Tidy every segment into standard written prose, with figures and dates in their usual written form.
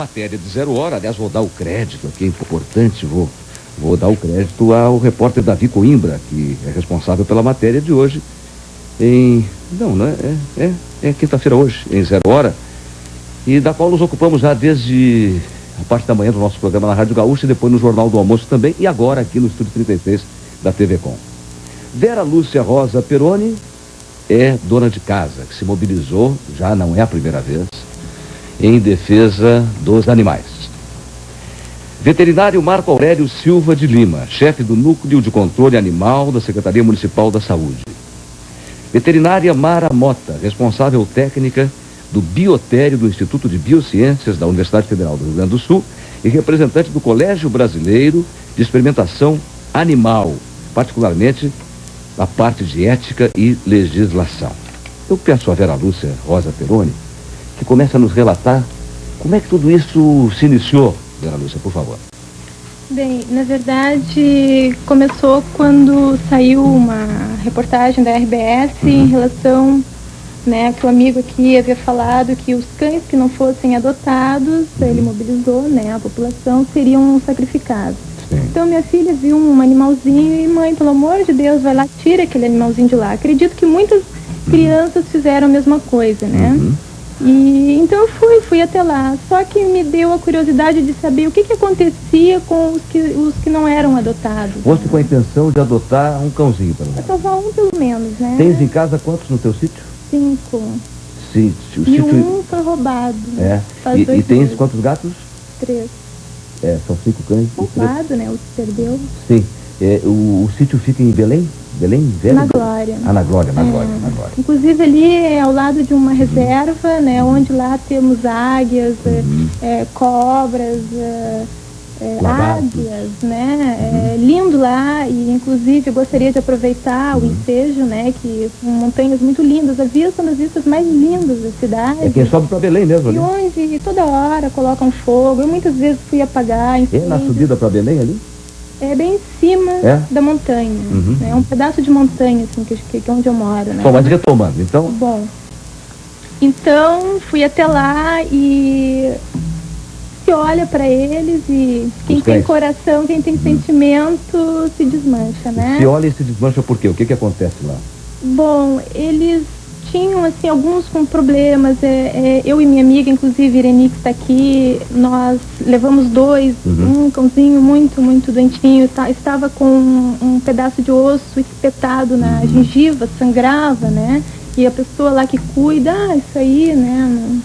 Matéria de 0 hora, aliás, vou dar o crédito aqui, é importante, vou dar o crédito ao repórter Davi Coimbra, que é responsável pela matéria de hoje, é quinta-feira hoje, em 0 hora, e da qual nos ocupamos já desde a parte da manhã do nosso programa na Rádio Gaúcha, e depois no Jornal do Almoço também, e agora aqui no Estúdio 36 da TV Com. Vera Lúcia Rosa Peroni é dona de casa, que se mobilizou, já não é a primeira vez, em defesa dos animais. Veterinário Marco Aurélio Silva de Lima, chefe do Núcleo de Controle Animal da Secretaria Municipal da Saúde. Veterinária Mara Mota, responsável técnica do Biotério do Instituto de Biociências da Universidade Federal do Rio Grande do Sul e representante do Colégio Brasileiro de Experimentação Animal, particularmente a parte de ética e legislação. Eu peço a Vera Lúcia Rosa Peroni que comece a nos relatar como é que tudo isso se iniciou. Vera Lúcia, por favor. Bem, na verdade, começou quando saiu uma reportagem da RBS em relação, né, que o amigo aqui havia falado que os cães que não fossem adotados, ele mobilizou, né, a população, seriam sacrificados. Sim. Então minha filha viu um animalzinho e, mãe, pelo amor de Deus, vai lá, tira aquele animalzinho de lá. Acredito que muitas crianças fizeram a mesma coisa, né? E então eu fui até lá, só que me deu a curiosidade de saber o que acontecia com os que não eram adotados. Você com a intenção de adotar um cãozinho, pelo menos? Salvar um pelo menos, né? Tens em casa quantos no teu sítio? 5. Sítio. E um foi roubado. É. Faz 2 E tens meses. quantos gatos? 3. É, são 5 cães. Roubado, né? O que perdeu. Sim. O sítio fica em Belém? Belém? Velho? Na Glória. Ah, na Glória. Inclusive ali é ao lado de uma reserva, né? Onde lá temos águias, cobras, águias, né? É lindo lá, e inclusive eu gostaria de aproveitar o ensejo, né? Que são montanhas muito lindas, a vista das vistas mais lindas da cidade. É quem sobe para Belém mesmo, E ali? onde toda hora colocam fogo, eu muitas vezes fui apagar. É na subida para Belém ali? É bem em cima da montanha. É um pedaço de montanha, assim, que é onde eu moro, né? Bom, mas retomando, então... Bom, então fui até lá e se olha para eles e quem tem coração, quem tem sentimento, se desmancha, né? Se olha e se desmancha por quê? O que acontece lá? Bom, eles tinham, assim, alguns com problemas. Eu e minha amiga, inclusive Irene, que está aqui, nós levamos 2, um cãozinho muito doentinho, estava com um pedaço de osso espetado na gengiva, sangrava, né? E a pessoa lá que cuida, isso aí, né?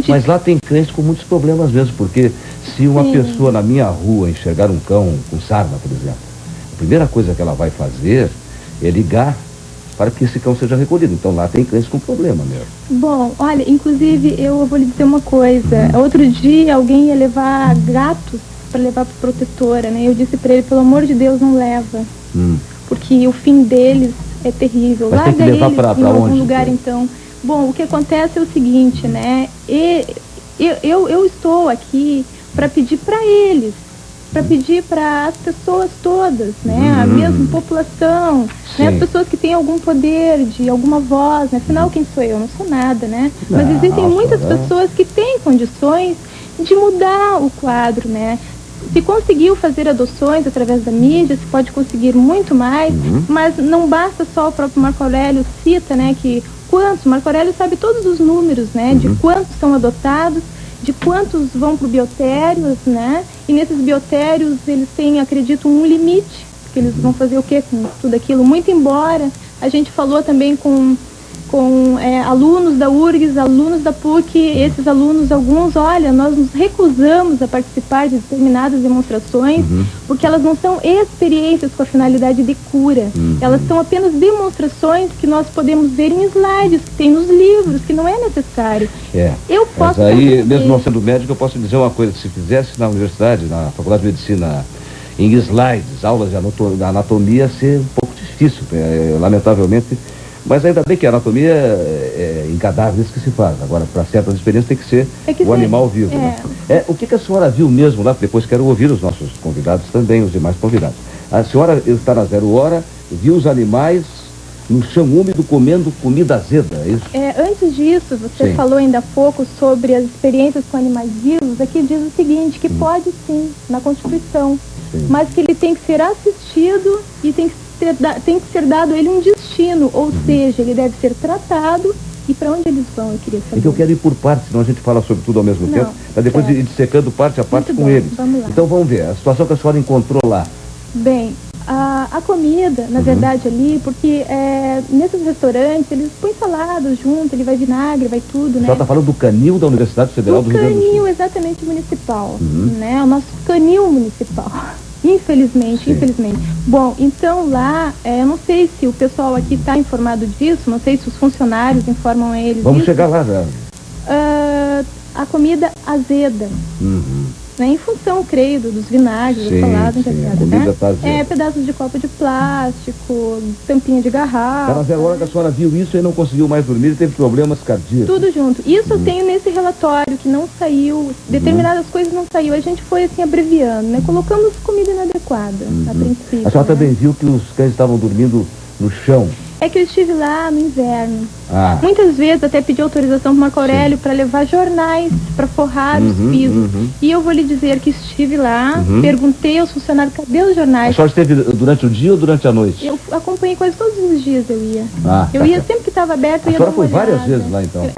Mas lá tem cães com muitos problemas mesmo, porque se uma pessoa na minha rua enxergar um cão com sarna, por exemplo, a primeira coisa que ela vai fazer é ligar para que esse cão seja recolhido. Então lá tem cães com problema mesmo. Bom, olha, inclusive eu vou lhe dizer uma coisa. Outro dia alguém ia levar gatos para levar para protetora, né? Eu disse para ele, pelo amor de Deus, não leva. Porque o fim deles é terrível. Mas larga tem que levar eles para em algum onde? lugar, então. Bom, o que acontece é o seguinte, né? Eu estou aqui para pedir para eles, para pedir para as pessoas todas, né? A mesma população, né? As pessoas que têm algum poder, de alguma voz, né? Afinal, quem sou eu? Não sou nada, né? Mas existem muitas pessoas que têm condições de mudar o quadro, né? Se conseguiu fazer adoções através da mídia, se pode conseguir muito mais, mas não basta só. O próprio Marco Aurélio cita, né, que Marco Aurélio sabe todos os números, né, de quantos são adotados, de quantos vão para o biotérios, né, e nesses biotérios eles têm, acredito, um limite, que eles vão fazer o quê com tudo aquilo, muito embora a gente falou também com alunos da URGS, alunos da PUC, esses alunos, alguns, olha, nós nos recusamos a participar de determinadas demonstrações, porque elas não são experiências com a finalidade de cura, elas são apenas demonstrações que nós podemos ver em slides, que tem nos livros, que não é necessário. Eu posso... Mas aí, mesmo não sendo médico, eu posso dizer uma coisa, se fizesse na universidade, na Faculdade de Medicina, em slides, aulas de anatomia, ia ser um pouco difícil, lamentavelmente. Mas ainda bem que a anatomia é em cadáveres que se faz. Agora, para certas experiências tem que ser animal vivo. Né? O que a senhora viu mesmo lá? Depois quero ouvir os nossos convidados também, os demais convidados. A senhora está na 0 hora, viu os animais no chão úmido comendo comida azeda, é isso? Antes disso, você Sim. falou ainda há pouco sobre as experiências com animais vivos. Aqui diz o seguinte, que pode sim, na Constituição, Sim. mas que ele tem que ser assistido e tem que ser dado a ele um destino, ou seja, ele deve ser tratado. E para onde eles vão, eu queria saber. É que eu quero ir por partes, senão a gente fala sobre tudo ao mesmo tempo, para depois ir dissecando parte a parte Muito com bem, eles. vamos lá. Então vamos ver, a situação que a senhora encontrou lá. Bem, a comida, na verdade, ali, porque nesses restaurantes, eles põem saladas junto, ele vai vinagre, vai tudo, A né? senhora está falando do canil da Universidade Federal do Rio Grande do Sul. Canil, exatamente, municipal, né? O nosso canil municipal. Infelizmente, Sim. infelizmente. Bom, então lá, eu não sei se o pessoal aqui está informado disso, não sei se os funcionários informam a eles Vamos disso. chegar lá já. A comida azeda, né? Em função, creio, dos vinagres, Sim, das saladas, sim, a etc, comida né? tá azeda. Pedaços de copo de plástico, tampinha de garrafa. Era 0 hora que a senhora viu isso e não conseguiu mais dormir e teve problemas cardíacos. Tudo junto. Isso eu tenho nesse relatório, que não saiu, determinadas coisas não saiu. A gente foi assim abreviando, né? Colocamos comida inadequada, a princípio. A senhora né? também viu que os cães estavam dormindo no chão. É que eu estive lá no inverno. Ah, Muitas vezes até pedi autorização para o Marco Aurélio para levar jornais para forrar os pisos. E eu vou lhe dizer que estive lá, perguntei aos funcionários, cadê os a jornais? senhora esteve durante o dia ou durante a noite? Eu acompanhei quase todos os dias, eu ia. Ah, Eu ia sempre que estava aberto, eu A ia senhora dar uma foi várias olhada. vezes lá, então?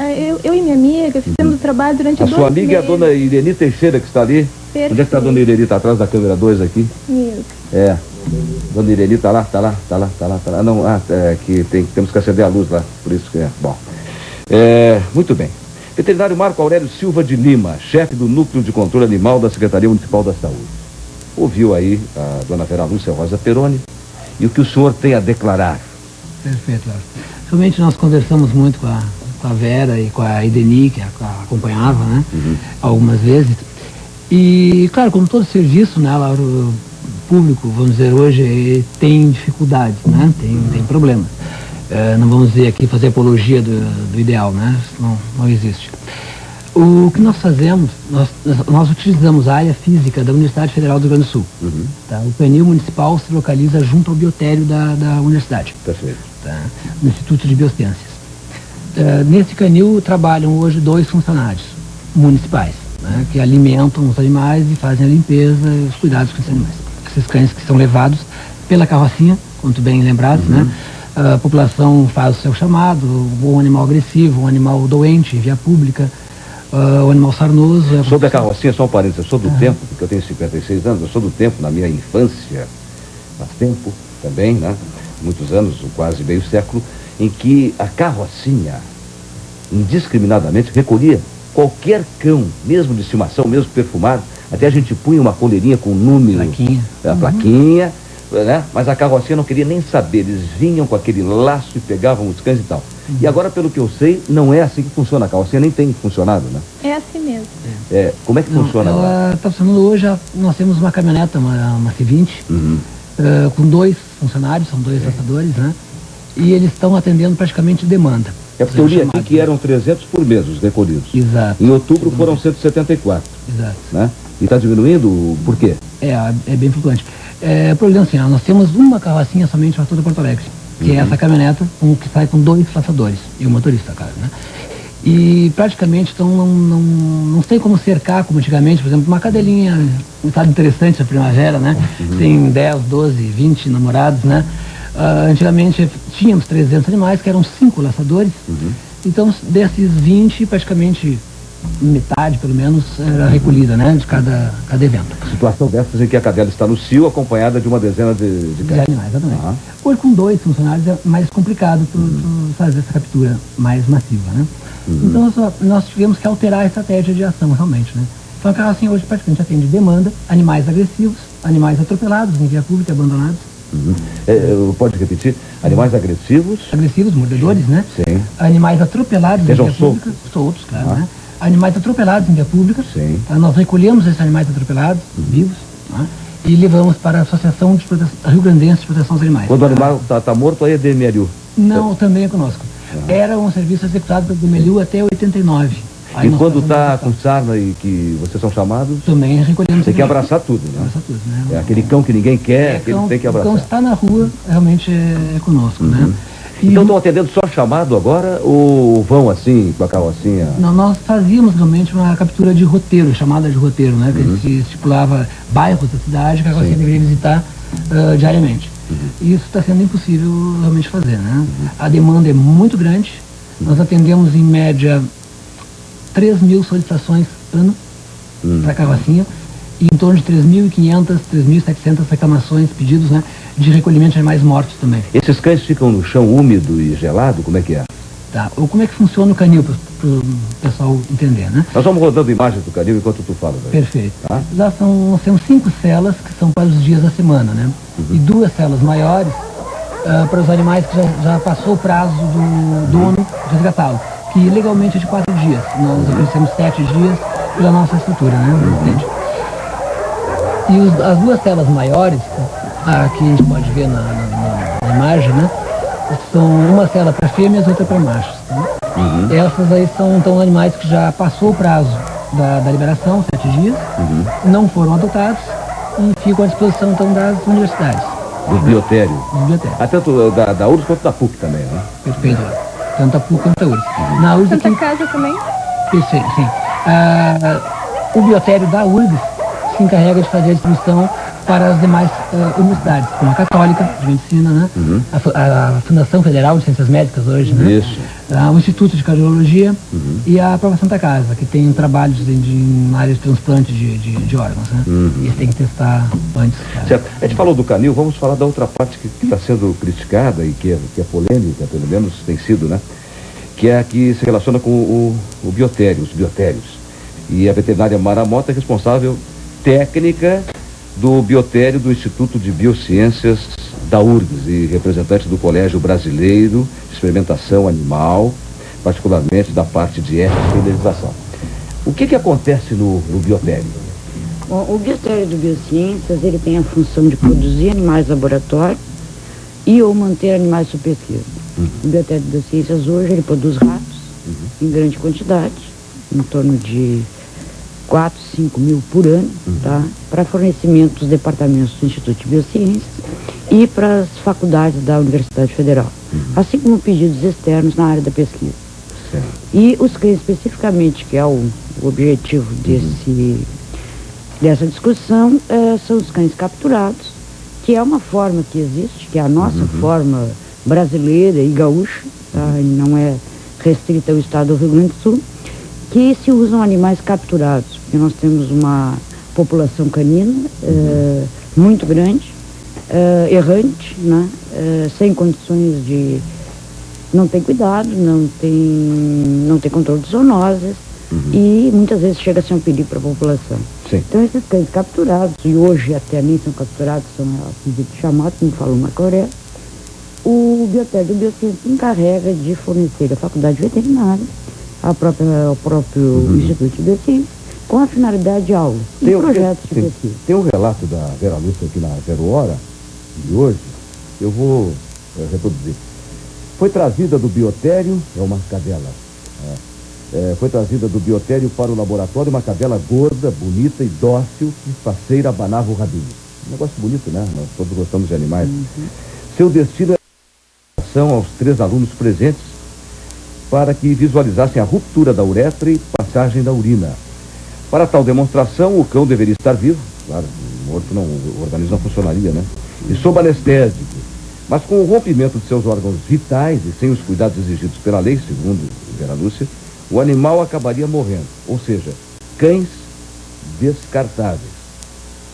Eu e minha amiga fizemos o trabalho durante A 2 sua amiga é a meses. dona Ireni Teixeira, que está ali. Perfeito. Onde é que está a dona Ireni? Está atrás da câmera 2 aqui? Isso. É. Dona Ireni está lá. Não, que temos que acender a luz lá, por isso que é. Bom. Muito bem. Veterinário Marco Aurélio Silva de Lima, chefe do Núcleo de Controle Animal da Secretaria Municipal da Saúde. Ouviu aí a dona Vera Lúcia Rosa Peroni e o que o senhor tem a declarar? Perfeito, Lauro. Realmente nós conversamos muito com a Vera e com a Ideni, que a acompanhava, né? Algumas vezes. E, claro, como todo serviço, né, Lauro, o público, vamos dizer, hoje tem dificuldades, né? Tem problemas. Não vamos dizer aqui fazer apologia do ideal, né? Não existe. O que nós fazemos, nós utilizamos a área física da Universidade Federal do Rio Grande do Sul. Tá? O canil municipal se localiza junto ao biotério da universidade. Perfeito. Tá? No Instituto de Biociências. Nesse canil trabalham hoje 2 funcionários municipais, né, que alimentam os animais e fazem a limpeza e os cuidados com esses animais. Esses cães que são levados pela carrocinha, como tu bem lembraste, né? A população faz o seu chamado, um animal agressivo, um animal doente, via pública, o animal sarnoso. Sobre a carrocinha, só um parênteses, eu sou do tempo, porque eu tenho 56 anos, eu sou do tempo, na minha infância, faz tempo também, né? Muitos anos, quase meio século, em que a carrocinha, indiscriminadamente, recolhia qualquer cão, mesmo de estimação, mesmo perfumado, até a gente punha uma coleirinha com número, a plaquinha, né? Mas a carrocinha não queria nem saber, eles vinham com aquele laço e pegavam os cães e tal. E agora, pelo que eu sei, não é assim que funciona, a carrocinha nem tem funcionado, né? É assim mesmo. Como é que funciona agora? Ela está funcionando hoje, nós temos uma caminhoneta, uma C20, com 2 funcionários, são 2 laçadores, né? E eles estão atendendo praticamente demanda. Porque eu li aqui que eram 300 por mês os recolhidos. Exato. Em outubro foram 174. Exato. Né? E está diminuindo por quê? É bem flutuante. O problema é assim, nós temos uma carrocinha somente para toda Porto Alegre, que é essa caminhoneta que sai com 2 laçadores e o motorista, claro, né? E praticamente então não tem como cercar como antigamente, por exemplo, uma cadelinha, um estado interessante da primavera, né? Tem 10, 12, 20 namorados, né? Antigamente tínhamos 300 animais, que eram 5 laçadores. Então, desses 20, praticamente metade, pelo menos, era recolhida, né? De cada evento. Situação dessas em que a cadela está no cio, acompanhada de uma dezena de cães. Animais, exatamente. Hoje, com 2 funcionários, é mais complicado para fazer essa captura mais massiva, né? Então, nós tivemos que alterar a estratégia de ação, realmente, né? Então, a carrocinha hoje praticamente atende demanda, animais agressivos, animais atropelados em via pública, abandonados. Pode repetir? Animais agressivos? Agressivos, mordedores, né? Sim. Animais atropelados em via soltos. pública. Soltos, claro, né? Animais atropelados em via pública. Sim. Nós recolhemos esses animais atropelados, vivos, né? E levamos para a Associação de Rio Grandense de Proteção aos Animais. Quando o animal está morto, aí é DMLU? Não, também é conosco. Era um serviço executado pelo DMLU até 89. E quando está com sarna e que vocês são chamados, também recolhemos. tem que abraçar tudo, né? Abraçar tudo, né? É aquele cão que ninguém quer, que ele tem que abraçar. O cão está na rua, realmente é conosco, né? Então estão atendendo só chamado agora ou vão assim, com a carrocinha? Não, nós fazíamos realmente uma captura de roteiro, chamada de roteiro, né? Que se estipulava bairros da cidade que a carrocinha deveria visitar diariamente. Isso está sendo impossível realmente fazer, né? A demanda é muito grande. Nós atendemos em média 3.000 solicitações ano para a carrocinha e em torno de 3.500, 3.700 reclamações, pedidos, né, de recolhimento de animais mortos também. Esses cães ficam no chão úmido e gelado? Como é que é? Tá. Ou como é que funciona o canil, para o pessoal entender, né? Nós vamos rodando imagens do canil enquanto tu fala. Daí. Perfeito. Tá? Já são 5 celas que são para os dias da semana, né? E 2 celas maiores para os animais que já passou o prazo do dono de resgatá-lo, que legalmente é de 4 dias. Nós oferecemos 7 dias pela nossa estrutura, né? Entende? E as 2 celas maiores, aqui a gente pode ver na imagem, né? São uma cela para fêmeas e outra para machos. Né? Essas aí são animais que já passou o prazo da liberação, 7 dias, não foram adotados e ficam à disposição então das universidades. Do biotério? Do biotério. Tanto da URGS quanto da PUC também, né? Perfeito. Tanto a PUC quanto a URGS. Na URGS Santa Casa também? Perfeito, sim. O biotério da URGS se encarrega de fazer a distribuição para as demais universidades, como a Católica de Medicina, né? A Fundação Federal de Ciências Médicas hoje, né? Isso. O Instituto de Cardiologia e a própria Santa Casa, que tem trabalhos na área de transplante de órgãos, né? E eles têm que testar antes. Certo. A gente falou do canil, vamos falar da outra parte que está sendo criticada e que é polêmica, pelo menos tem sido, né? Que é a que se relaciona com o biotério, os biotérios. E a veterinária Mara Mota é responsável técnica do biotério do Instituto de Biociências da URGS e representante do Colégio Brasileiro de Experimentação Animal, particularmente da parte de ética e legislação. O que acontece no biotério? Bom, o biotério do Biociências, ele tem a função de produzir animais laboratório e ou manter animais sob pesquisa. O biotério do Biociências hoje, ele produz ratos em grande quantidade, em torno de 4, 5 mil por ano, tá? Para fornecimento dos departamentos do Instituto de Biociências e para as faculdades da Universidade Federal, assim como pedidos externos na área da pesquisa. Certo. E os cães especificamente, que é o objetivo dessa discussão, são os cães capturados, que é uma forma que existe, que é a nossa forma brasileira e gaúcha, tá? E não é restrita ao estado do Rio Grande do Sul, que se usam animais capturados, porque nós temos uma população canina muito grande, errante, né? Sem condições de... não tem cuidado, não tem controle de zoonoses e muitas vezes chega a ser um perigo para a população. Sim. Então esses cães capturados, e hoje até nem são capturados, são de chamado, como falou Marco Aurélio, o biotério do Biociências se encarrega de fornecer à faculdade veterinária, ao próprio Instituto de Biociências, com a finalidade de aula e projetos de pesquisa. Tem um relato da Vera Lúcia aqui na Zero Hora, de hoje, eu vou reproduzir. Foi trazida do biotério, é uma cadela, foi trazida do biotério para o laboratório uma cadela gorda, bonita e dócil, que faceira abanava o rabinho. Um negócio bonito, né? Nós todos gostamos de animais. Seu destino é aos 3 alunos presentes para que visualizassem a ruptura da uretra e passagem da urina. Para tal demonstração, o cão deveria estar vivo, claro, morto não, o organismo não funcionaria, né? E sob anestésico. Mas com o rompimento de seus órgãos vitais e sem os cuidados exigidos pela lei, segundo Vera Lúcia, o animal acabaria morrendo. Ou seja, cães descartáveis.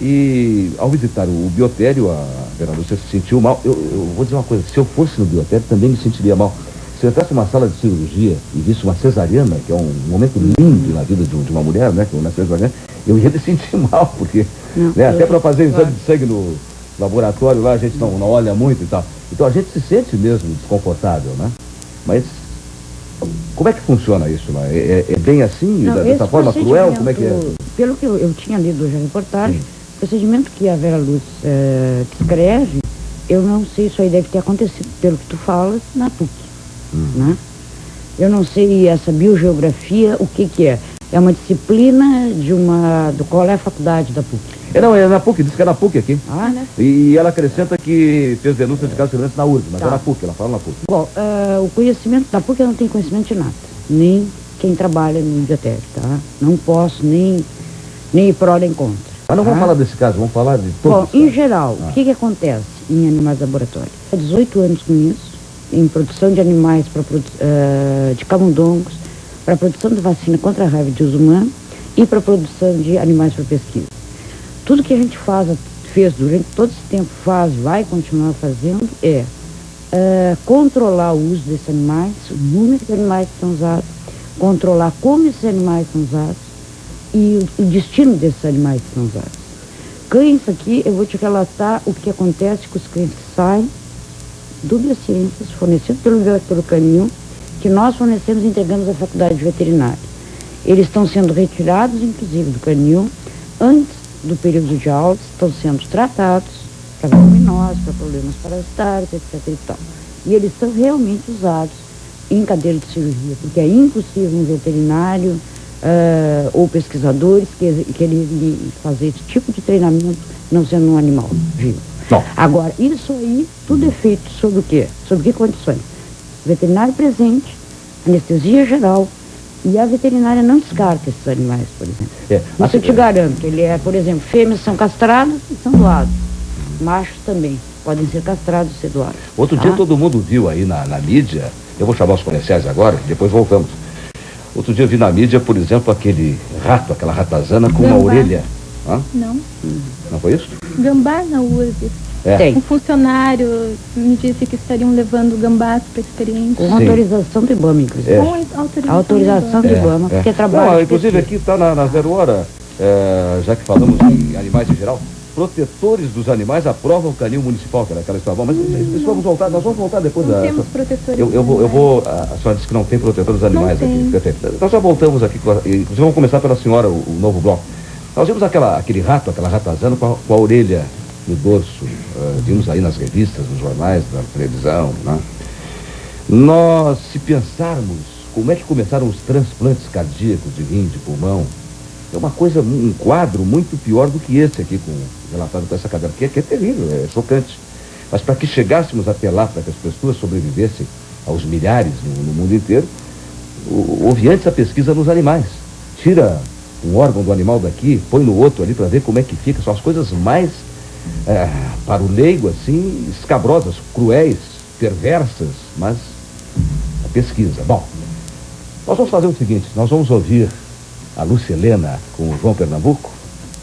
E ao visitar o biotério, a Vera Lúcia se sentiu mal. Eu vou dizer uma coisa, se eu fosse no biotério também me sentiria mal. Se eu entrasse numa sala de cirurgia e visse uma cesariana, que é um momento lindo na vida de uma mulher, né, que é uma cesariana, eu ia me sentir mal, porque né, até para fazer exame de sangue no laboratório lá a gente não olha muito e tal. Então a gente se sente mesmo desconfortável, né? Mas como é que funciona isso lá? É bem assim, dessa forma cruel? Como é que é? Pelo que eu tinha lido hoje a reportagem, o procedimento que a Vera Lúcia descreve, eu não sei, isso aí deve ter acontecido, pelo que tu falas, na PUC. Né? Eu não sei essa biogeografia, o que é. É uma disciplina do qual é a faculdade da PUC? Não, é na PUC, disse que é na PUC aqui. Ah, né? E ela acrescenta que fez denúncia de caso de segurança na URGS, mas Tá. é na PUC, ela fala na PUC. Bom, o conhecimento da PUC eu não tenho conhecimento de nada. Nem quem trabalha no Biotério, tá? Não posso nem ir pró nem contra. Mas não tá? vamos falar desse caso, vamos falar de todos. Bom, os em casos. geral, o que acontece em animais de laboratório? Há 18 anos com isso, em produção de animais de camundongos, para produção de vacina contra a raiva de uso humano e para produção de animais para pesquisa. Tudo que a gente fez durante todo esse tempo, vai continuar fazendo, controlar o uso desses animais, o número de animais que são usados, controlar como esses animais são usados e o destino desses animais que são usados. Cães aqui, eu vou te relatar o que acontece com os cães que saem do Biociências, fornecido pelo Canil, que nós fornecemos e entregamos à Faculdade de Veterinária. Eles estão sendo retirados, inclusive, do Canil, antes do período de aula, estão sendo tratados para verminose, para problemas parasitários, etc. e tal. E eles são realmente usados em cadeira de cirurgia, porque é impossível um veterinário ou pesquisadores quererem fazer esse tipo de treinamento não sendo um animal vivo. Bom. Agora, isso aí, tudo é feito sobre o quê? Sobre que condições? Veterinário presente, anestesia geral, e a veterinária não descarta esses animais, por exemplo. Isso eu te garanto. Por exemplo, fêmeas são castradas e são doadas. Machos também podem ser castrados e ser doados. Outro dia todo mundo viu aí na mídia, eu vou chamar os comerciais agora, depois voltamos. Outro dia eu vi na mídia, por exemplo, aquele rato, aquela ratazana com uma Gambá. orelha. Hã? Não. Não foi isso? Gambá na URGS. Tem. Um funcionário me disse que estariam levando gambás para experiência. Com Sim. autorização do IBAMA, inclusive. Com Autorização do IBAMA, porque trabalha. Não, inclusive aqui está na Zero Hora, já que falamos em animais em geral, protetores dos animais aprovam o canil municipal, que era aquela história. Bom, mas isso nós vamos voltar depois. Não temos protetores. Eu vou, a senhora disse que não tem protetor dos animais Não aqui. tem. Perfeito. Nós já voltamos aqui, inclusive vamos começar pela senhora, o novo bloco. Nós vimos aquele rato, aquela ratazana com a orelha no dorso, vimos aí nas revistas, nos jornais, na televisão, né? Nós, se pensarmos como é que começaram os transplantes cardíacos de rim, de pulmão, é uma coisa, um quadro muito pior do que esse aqui, relatado com essa cadeira, que é terrível, é chocante. Mas para que chegássemos até lá, para que as pessoas sobrevivessem aos milhares no mundo inteiro, houve antes a pesquisa nos animais. Tira um órgão do animal daqui, põe no outro ali para ver como é que fica. São as coisas mais, para o leigo, assim, escabrosas, cruéis, perversas, mas a pesquisa. Bom, nós vamos fazer o seguinte, nós vamos ouvir a Lúcia Helena com o João Pernambuco,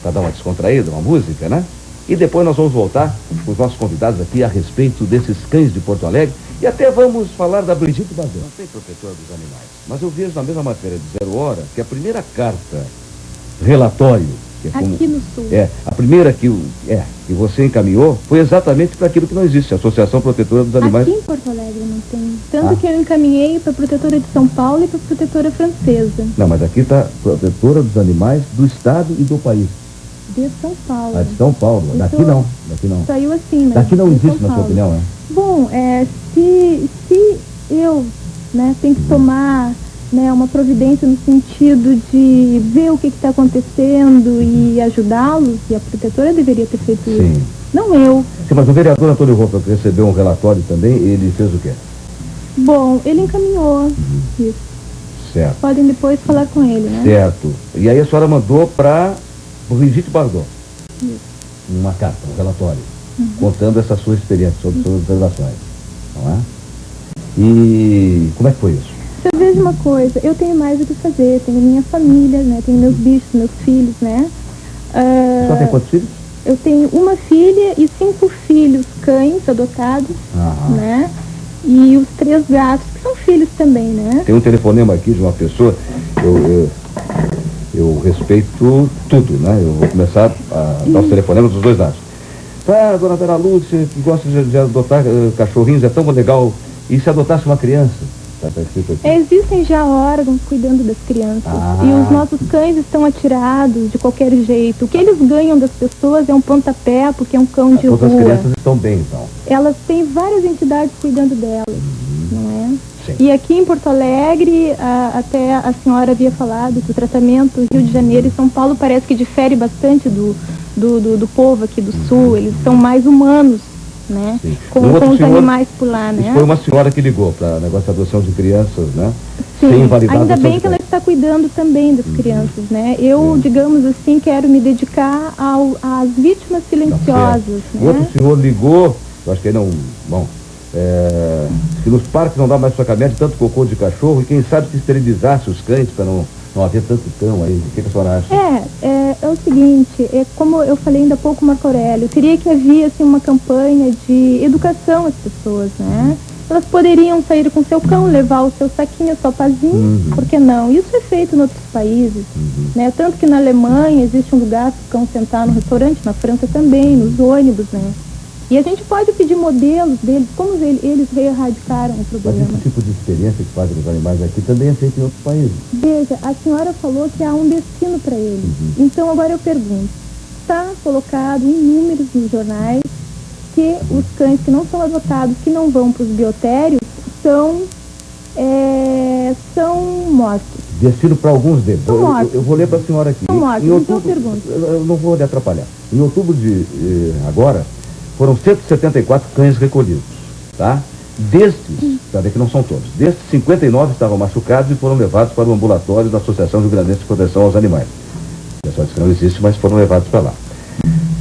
para dar uma descontraída, uma música, né? E depois nós vamos voltar com os nossos convidados aqui a respeito desses cães de Porto Alegre e até vamos falar da Brigitte Bardot. Não tem protetor dos animais, mas eu vejo na mesma matéria de Zero Hora que a primeira carta, relatório, que é como, Aqui no Sul. a primeira que você encaminhou foi exatamente para aquilo que não existe, a Associação Protetora dos Animais. Aqui em Porto Alegre não tem. Tanto que eu encaminhei para a protetora de São Paulo e para a protetora francesa. Não, mas aqui está Protetora dos Animais do Estado e do país. De São Paulo. A de São Paulo. Daqui Isso não, daqui não. Saiu assim, né? Daqui não de existe, São na sua Paulo. opinião, né? Bom, se eu tenho que tomar uma providência no sentido de ver o que está acontecendo e ajudá-los, e a protetora deveria ter feito Sim. isso. Não eu. Sim, mas o vereador Antônio Roupa, que recebeu um relatório também, ele fez o quê? Bom, ele encaminhou isso. Certo. Podem depois falar com ele, né? Certo. E aí a senhora mandou para Brigitte Bardot uma carta, um relatório, contando essa sua experiência sobre suas observações. Não é? E como é que foi isso? Você veja uma coisa, eu tenho mais o que fazer, tenho minha família, né? Tenho meus bichos, meus filhos, né? A senhora tem quantos filhos? Eu tenho uma filha e 5 filhos cães adotados, né? E os 3 gatos, que são filhos também, né? Tem um telefonema aqui de uma pessoa, eu respeito tudo, né? Eu vou começar a dar os telefonemas dos dois lados. Dona Vera Lúcia, que gosta de adotar cachorrinhos, é tão legal. E se adotasse uma criança? Tá escrito aqui. Existem já órgãos cuidando das crianças. E os nossos cães estão atirados de qualquer jeito. O que eles ganham das pessoas é um pontapé, porque é um cão de Todas as rua. crianças estão bem, então. Elas têm várias entidades cuidando delas, não é? Sim. E aqui em Porto Alegre, até a senhora havia falado que o tratamento Rio de Janeiro e São Paulo parece que difere bastante do do povo aqui do sul, eles são mais humanos, né? Com os animais por lá, né? Foi uma senhora que ligou para o negócio da adoção de crianças, né? Sim, sem invalidar ainda bem que ela está cuidando também das crianças, né? Eu, digamos assim, quero me dedicar às vítimas silenciosas, né? O outro senhor ligou, eu acho que ele não... Bom, que nos parques não dá mais para caminhar de tanto cocô de cachorro, e quem sabe se esterilizasse os cães para não haver tanto cão aí. O que a senhora acha? É o seguinte, como eu falei ainda há pouco, Marco Aurélio, teria que haver assim, uma campanha de educação às pessoas, né? Elas poderiam sair com seu cão, levar o seu saquinho, a sua pazinha, por que não? Isso é feito em outros países, né? Tanto que na Alemanha existe um lugar para o cão sentar no restaurante, na França também, nos ônibus, né? E a gente pode pedir modelos deles, como eles erradicaram o problema. Mas esse tipo de experiência que fazem com os animais aqui também é feito em outros países. Veja, a senhora falou que há um destino para eles. Então agora eu pergunto, está colocado em números nos jornais que os cães que não são adotados, que não vão para os biotérios, são mortos. Destino para alguns deles. São mortos. Eu vou ler para a senhora aqui. São mortos, em outubro, então eu pergunto. Eu não vou lhe atrapalhar. Em outubro de agora, foram 174 cães recolhidos, tá? Destes, para ver que não são todos, destes 59 estavam machucados e foram levados para o ambulatório da Associação Rio Grandense de Proteção aos Animais. O pessoal disse que não existe, mas foram levados para lá.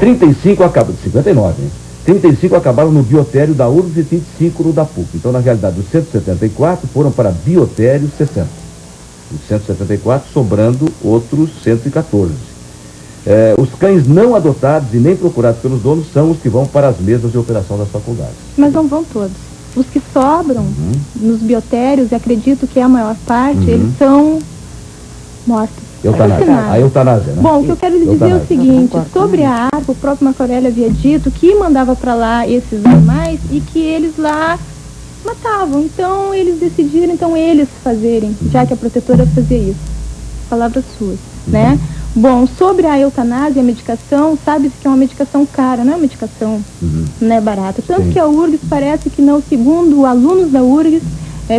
35 acabaram, 59, hein? 35 acabaram no biotério da URGS e 25 no da PUC. Então, na realidade, os 174 foram para biotério 60. Os 174 sobrando outros 114. Os cães não adotados e nem procurados pelos donos são os que vão para as mesas de operação das faculdades. Mas não vão todos. Os que sobram nos biotérios, e acredito que é a maior parte, eles são mortos. A eutanásia, né? Bom, o que eu quero lhe dizer é o seguinte, sobre a ARPA, o próprio Marco Aurélio havia dito que mandava para lá esses animais e que eles lá matavam. Então eles decidiram, eles fazerem, já que a protetora fazia isso. Palavras suas, né? Bom, sobre a eutanásia, a medicação, sabe-se que é uma medicação cara, não é uma medicação não é barata. Tanto que a URGS parece que não, segundo alunos da URGS,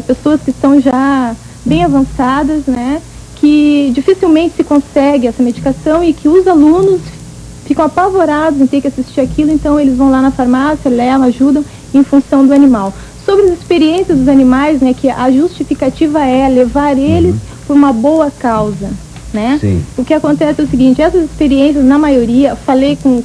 pessoas que estão já bem avançadas, né, que dificilmente se consegue essa medicação e que os alunos ficam apavorados em ter que assistir aquilo, então eles vão lá na farmácia, levam, ajudam em função do animal. Sobre as experiências dos animais, né, que a justificativa é levar eles por uma boa causa. Né? O que acontece é o seguinte, essas experiências, na maioria, falei com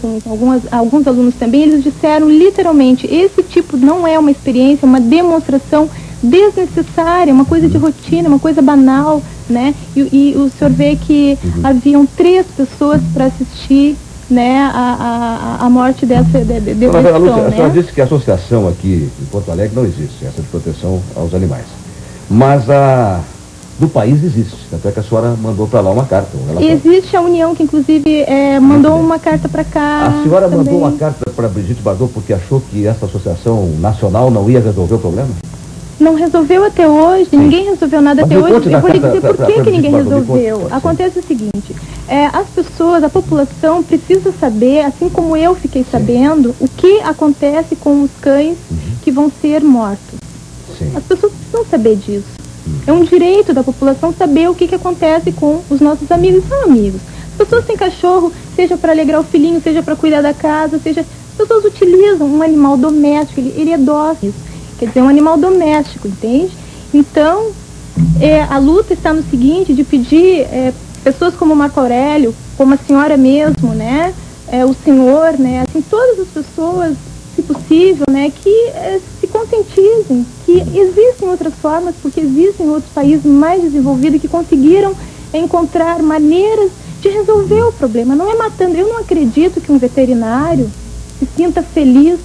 alguns alunos também, eles disseram literalmente, esse tipo não é uma experiência, uma demonstração desnecessária, uma coisa de rotina, uma coisa banal, né? E o senhor vê que haviam 3 pessoas para assistir, né, a morte desse cão, A senhora disse que a associação aqui em Porto Alegre não existe, essa de proteção aos animais. Mas do país existe, tanto é que a senhora mandou para lá uma carta. Existe a União que inclusive mandou uma carta para cá. A senhora mandou uma carta para Brigitte Bardot porque achou que essa associação nacional não ia resolver o problema? Não resolveu até hoje, ninguém resolveu nada até hoje. Eu vou lhe dizer por que ninguém resolveu. Acontece o seguinte, as pessoas, a população precisa saber, assim como eu fiquei sabendo, o que acontece com os cães que vão ser mortos. As pessoas precisam saber disso. É um direito da população saber o que acontece com os nossos amigos. São amigos. As pessoas têm cachorro, seja para alegrar o filhinho, seja para cuidar da casa, as pessoas utilizam um animal doméstico, ele é dócil, quer dizer, um animal doméstico, entende? Então, a luta está no seguinte, de pedir pessoas como o Marco Aurélio, como a senhora mesmo, né? O senhor, né? Assim, todas as pessoas, se possível, né, que se conscientizem que existem outras formas, porque existem outros países mais desenvolvidos que conseguiram encontrar maneiras de resolver o problema. Não é matando. Eu não acredito que um veterinário se sinta feliz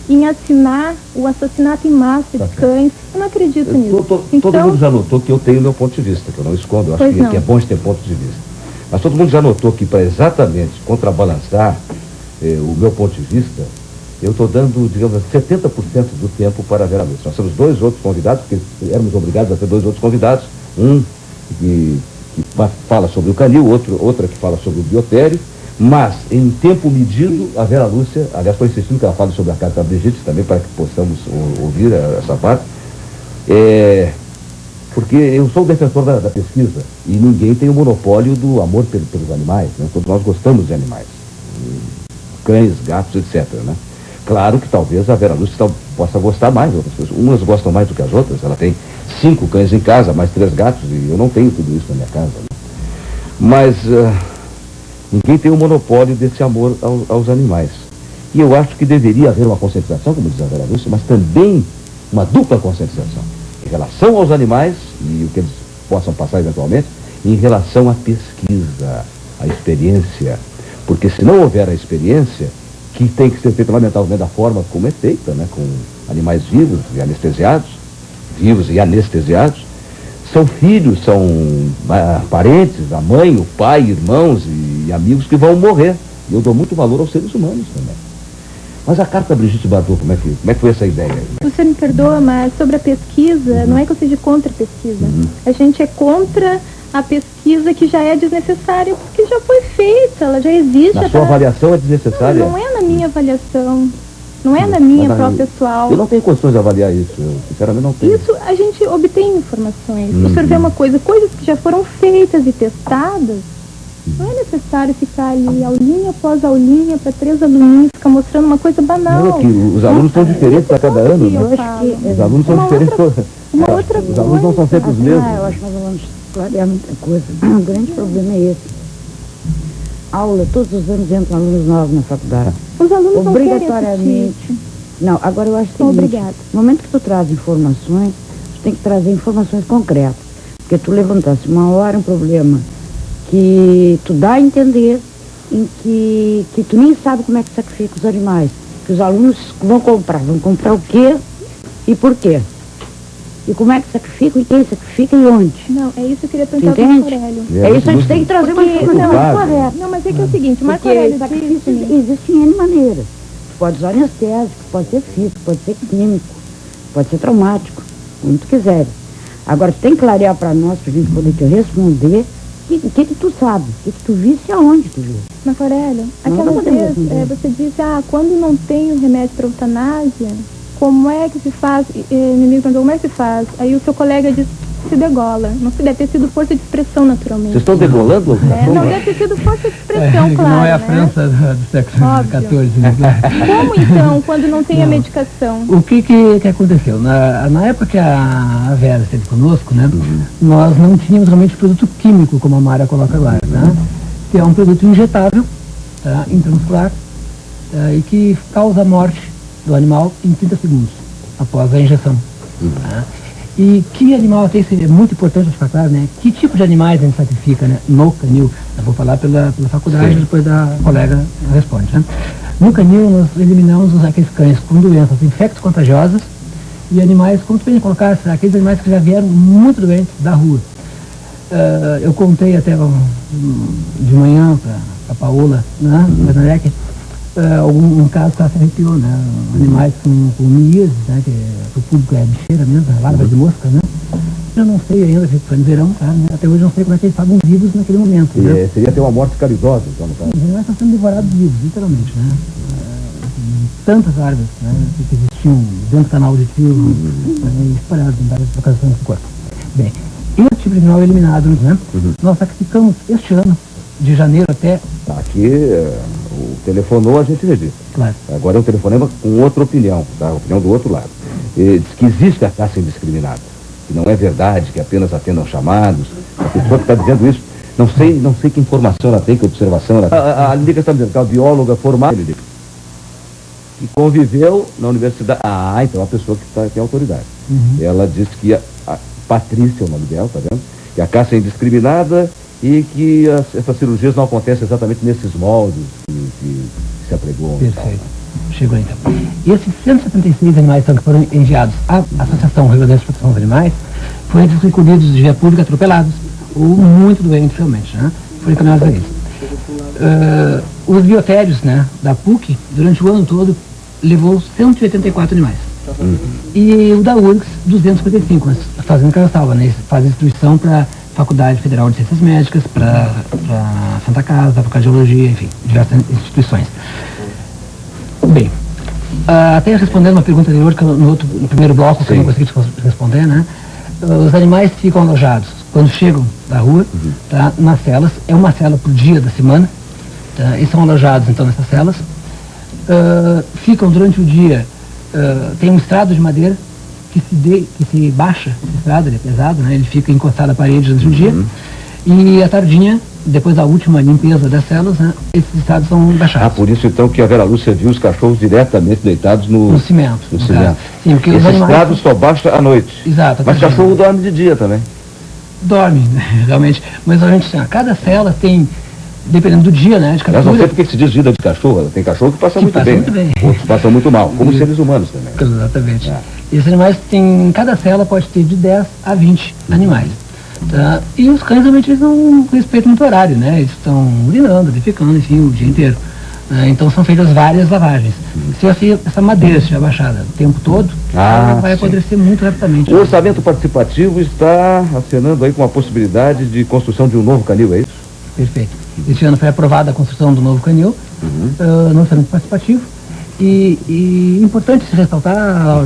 em assinar o assassinato em massa de cães. Eu não acredito nisso. Todo mundo já notou que eu tenho meu ponto de vista, que eu não escondo. Eu acho que é bom ter ponto de vista. Mas todo mundo já notou que para exatamente contrabalançar o meu ponto de vista, eu estou dando, digamos, 70% do tempo para a Vera Lúcia. Nós temos 2 outros convidados, porque éramos obrigados a ter 2 outros convidados. Um que fala sobre o canil, outra que fala sobre o biotério. Mas, em tempo medido, a Vera Lúcia, aliás, estou insistindo que ela fale sobre a carta da Brigitte também, para que possamos ouvir essa parte. Porque eu sou o defensor da pesquisa e ninguém tem o monopólio do amor pelos animais, né? Todos nós gostamos de animais. cães, gatos, etc., né? Claro que talvez a Vera Lúcia possa gostar mais, outras pessoas. Umas gostam mais do que as outras. Ela tem 5 cães em casa, mais 3 gatos, e eu não tenho tudo isso na minha casa, né? Mas ninguém tem o monopólio desse amor aos animais. E eu acho que deveria haver uma conscientização, como diz a Vera Lúcia, mas também uma dupla conscientização em relação aos animais e o que eles possam passar eventualmente, em relação à pesquisa, à experiência. Porque se não houver a experiência, que tem que ser feita lamentavelmente da forma como é feita, né, com animais vivos e anestesiados, são filhos, são parentes, a mãe, o pai, irmãos e amigos que vão morrer. E eu dou muito valor aos seres humanos também. Mas a carta da Brigitte Bardot, como é que foi essa ideia? Você me perdoa, mas sobre a pesquisa, não é que eu seja contra a pesquisa. A gente é contra a pesquisa que já é desnecessária, porque já foi feita, ela já existe. Na sua avaliação é desnecessária? Não é na minha avaliação, não é na minha própria pessoal. Eu não tenho condições de avaliar isso, eu sinceramente não tenho. Isso a gente obtém informações. O senhor vê uma coisa, coisas que já foram feitas e testadas, não é necessário ficar ali aulinha após aulinha para 3 aluninhos, ficar mostrando uma coisa banal. Não, que os alunos são diferentes a cada ano, né? Os alunos são diferentes. Os alunos não são sempre os mesmos. Eu acho que nós vamos clarear muita coisa. O grande problema é esse. Aula, todos os anos entram alunos novos na faculdade. Os alunos não querem obrigatoriamente. assistir. Não, agora eu acho o seguinte, no momento que tu traz informações, tu tem que trazer informações concretas. Porque tu levantasse uma hora um problema que tu dá a entender em que tu nem sabe como é que sacrifica os animais. Que os alunos vão comprar o quê e por quê? E como é que sacrificam, e quem sacrifica e onde? Não, é isso que eu queria perguntar para o Marco Aurélio. É isso que a gente tem que trazer uma informação correta. Não, mas é que é o seguinte, o Marco Aurélio disse... Existem N maneiras. Tu pode usar anestésico, pode ser físico, pode ser químico, pode ser traumático, como tu quiseres. Agora, tu tem que clarear para nós, para a gente poder te responder, o que tu sabe, o que tu viste e aonde tu viu. Marco Aurélio, aquela vez você disse, quando não tem o remédio para eutanásia, como é que se faz? Me perguntou, como é que se faz? Aí o seu colega disse, se degola. Não se deve ter sido força de expressão, naturalmente. Vocês estão degolando? Não deve ter sido força de expressão, claro. Não é a França do século XIV, né? Como então, quando não tem a medicação? O que aconteceu? Na época que a Vera esteve conosco, né, nós não tínhamos realmente produto químico, como a Mara coloca agora, tá? Que é um produto injetável, tá, intramuscular, e que causa a morte do animal em 30 segundos após a injeção. Tá? E que animal tem, é muito importante ficar claro, né? Que tipo de animais a gente sacrifica, né? No canil, eu vou falar pela faculdade, depois a colega responde, né? No canil nós eliminamos aqueles cães com doenças infecto-contagiosas e animais, como tu bem colocaste, aqueles animais que já vieram muito doentes da rua. Eu contei até de manhã para a Paola, né? Um caso que ela se arrepiou, né? Animais com miíase, né? Que o público é bicheira mesmo, larva de mosca, né? Eu não sei ainda, foi no verão, tá, né? Até hoje eu não sei como é que eles estavam vivos naquele momento. Né? Seria ter uma morte caridosa, então, no caso. Os animais estão sendo devorados vivos, literalmente, né? Tantas árvores, né? Que existiam dentro do canal auditivo, espalhadas em várias localizações do corpo. Bem, esse tipo de animal é eliminado, né? Nós sacrificamos este ano, de janeiro até... Aqui, o telefonou, a gente registra. Claro. Agora é um telefonema com outra opinião, tá? A opinião do outro lado. Diz que existe a caça indiscriminada. Que não é verdade, que apenas atendam chamados. A pessoa que está dizendo isso, não sei que informação ela tem, que observação ela tem. A Lídia está dizendo que é uma bióloga formada, que conviveu na universidade. Então é a pessoa que tem autoridade. Ela disse que a Patrícia, é o nome dela, tá vendo? Que a caça é indiscriminada e que essas cirurgias não acontecem exatamente nesses moldes que se apregoam. Perfeito. Chegou então. E esses 176 animais que foram enviados à Associação Rio Grande de Proteção dos Animais foram entre os recolhidos de via pública atropelados ou muito doentes realmente, né? Foram encaminhados a eles. Os biotérios, né, da PUC, durante o ano todo, levou 184 animais. E o da URGS, 255, mas fazendo caçalva, né? Faz instrução para Faculdade Federal de Ciências Médicas, para Santa Casa, para Cardiologia, enfim, diversas instituições. Bem, até respondendo uma pergunta anterior, que no primeiro bloco, que eu não consegui responder, né? Os animais ficam alojados quando chegam da rua, tá, nas celas, é uma cela por dia da semana, tá, e são alojados então nessas celas, ficam durante o dia, tem um estrado de madeira que se baixa, esse estrado, ele é pesado, né? Ele fica encostado à parede durante o dia, e à tardinha, depois da última limpeza das células, né, esses estrados são baixados. Por isso então que a Vera Lúcia viu os cachorros diretamente deitados no cimento. No cimento. Sim, porque esse os animais... estrado só baixa à noite. Exato. Mas cachorro dorme de dia também. Dorme, né, realmente. Mas a gente, cada cela tem, dependendo do dia, né, de captura... Mas não sei porque se diz vida de cachorro. Tem cachorro que passa muito bem. Outros passam muito mal, como seres humanos também. Exatamente. Esses animais têm, cada cela pode ter de 10 a 20 animais. Tá? E os cães realmente eles não respeitam muito o horário, né? Eles estão urinando, defecando, enfim, o dia inteiro. Então são feitas várias lavagens. Se essa madeira estiver baixada o tempo todo, ela vai apodrecer muito rapidamente. O orçamento participativo está acenando aí com a possibilidade de construção de um novo canil, é isso? Perfeito. Este ano foi aprovada a construção do novo canil, no orçamento participativo. E importante se ressaltar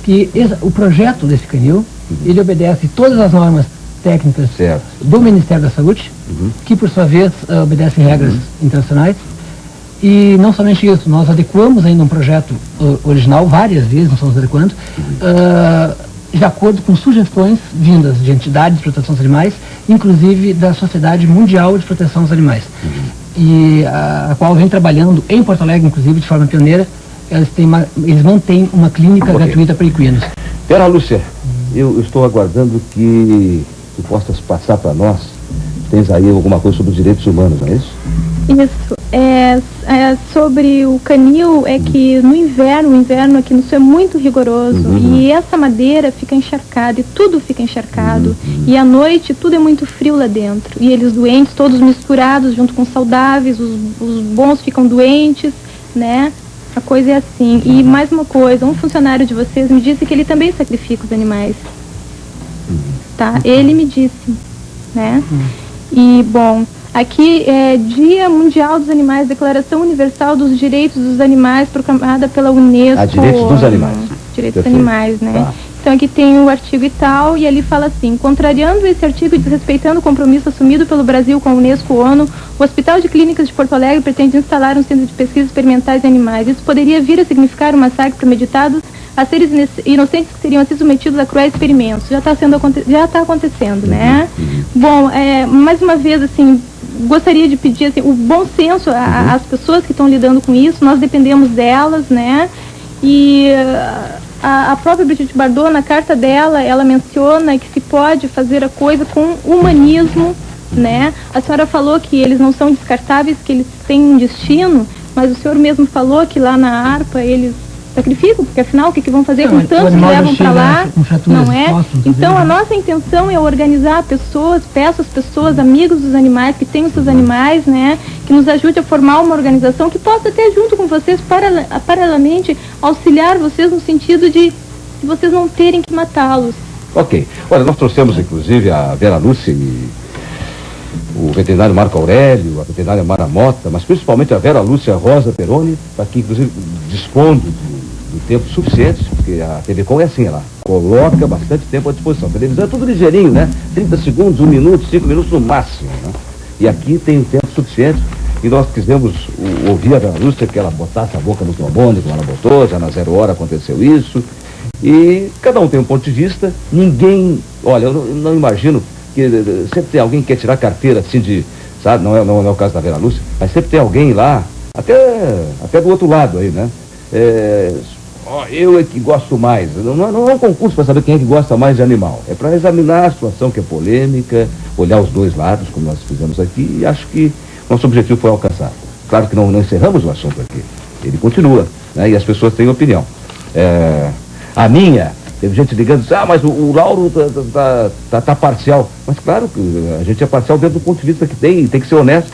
que o projeto desse canil, ele obedece todas as normas técnicas do Ministério da Saúde, que por sua vez obedecem regras internacionais. E não somente isso, nós adequamos ainda um projeto original várias vezes, nós estamos adequando, de acordo com sugestões vindas de entidades de proteção dos animais, inclusive da Sociedade Mundial de Proteção dos Animais, e a qual vem trabalhando em Porto Alegre, inclusive de forma pioneira. Eles mantêm uma clínica gratuita para equinos. Vera Lúcia, eu estou aguardando que tu possas passar para nós. Tens aí alguma coisa sobre os direitos humanos, não é isso? Isso. Sobre o canil, é que no inverno, o inverno aqui no sul é muito rigoroso, e essa madeira fica encharcada, e tudo fica encharcado, e à noite tudo é muito frio lá dentro, e eles doentes, todos misturados junto com os saudáveis, os bons ficam doentes, né? A coisa é assim. E mais uma coisa, um funcionário de vocês me disse que ele também sacrifica os animais. Tá? Ele me disse, né? E, bom, aqui é Dia Mundial dos Animais, Declaração Universal dos Direitos dos Animais, proclamada pela Unesco. Direitos dos animais. Direitos dos animais, né? Então aqui tem o artigo e tal, e ali fala assim: contrariando esse artigo e desrespeitando o compromisso assumido pelo Brasil com a Unesco-ONU, o Hospital de Clínicas de Porto Alegre pretende instalar um centro de pesquisas experimentais em animais. Isso poderia vir a significar um massacre premeditado a seres inocentes que seriam assim submetidos a cruéis experimentos. Já está acontecendo, né? Bom, mais uma vez, assim, gostaria de pedir assim, o bom senso às pessoas que estão lidando com isso. Nós dependemos delas, né? E a própria Brigitte Bardot, na carta dela, ela menciona que se pode fazer a coisa com humanismo, né? A senhora falou que eles não são descartáveis, que eles têm um destino, mas o senhor mesmo falou que lá na ARPA eles sacrificam, porque afinal o que vão fazer com tantos que levam para lá, não é? Então a nossa intenção é organizar pessoas, peço às pessoas, amigos dos animais, que têm os seus animais, né, que nos ajude a formar uma organização que possa até junto com vocês, paralelamente, auxiliar vocês no sentido de vocês não terem que matá-los. Ok. Olha, nós trouxemos inclusive a Vera Lúcia e o veterinário Marco Aurélio, a veterinária Mara Mota, mas principalmente a Vera Lúcia Rosa Peroni, que inclusive dispondo do tempo suficiente, porque a TV Com é assim, ela coloca bastante tempo à disposição. A televisão é tudo ligeirinho, né? 30 segundos, 1 minuto, 5 minutos no máximo, né? E aqui tem um tempo suficiente, e nós quisemos ouvir a Vera Lúcia, que ela botasse a boca no trombone, como ela botou, já na 0 hora aconteceu isso, e cada um tem um ponto de vista. Ninguém, olha, eu não imagino que sempre tem alguém que quer tirar carteira assim de, sabe, não é o caso da Vera Lúcia, mas sempre tem alguém lá, até do outro lado aí, né? Eu é que gosto mais. Não é um concurso para saber quem é que gosta mais de animal. É para examinar a situação que é polêmica, olhar os dois lados, como nós fizemos aqui, e acho que nosso objetivo foi alcançado. Claro que não encerramos o assunto aqui. Ele continua, né? E as pessoas têm opinião. A minha, teve gente ligando, mas o Lauro tá parcial. Mas claro que a gente é parcial dentro do ponto de vista que tem que ser honesto.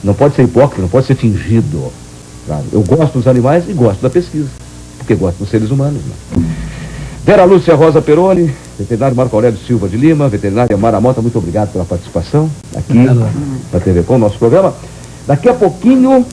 Não pode ser hipócrita, não pode ser fingido. Claro. Eu gosto dos animais e gosto da pesquisa, porque gosto dos seres humanos, né? Vera Lúcia Rosa Peroni, veterinário Marco Aurélio Silva de Lima, veterinária Mara Mota, muito obrigado pela participação aqui na TV Com, nosso programa. Daqui a pouquinho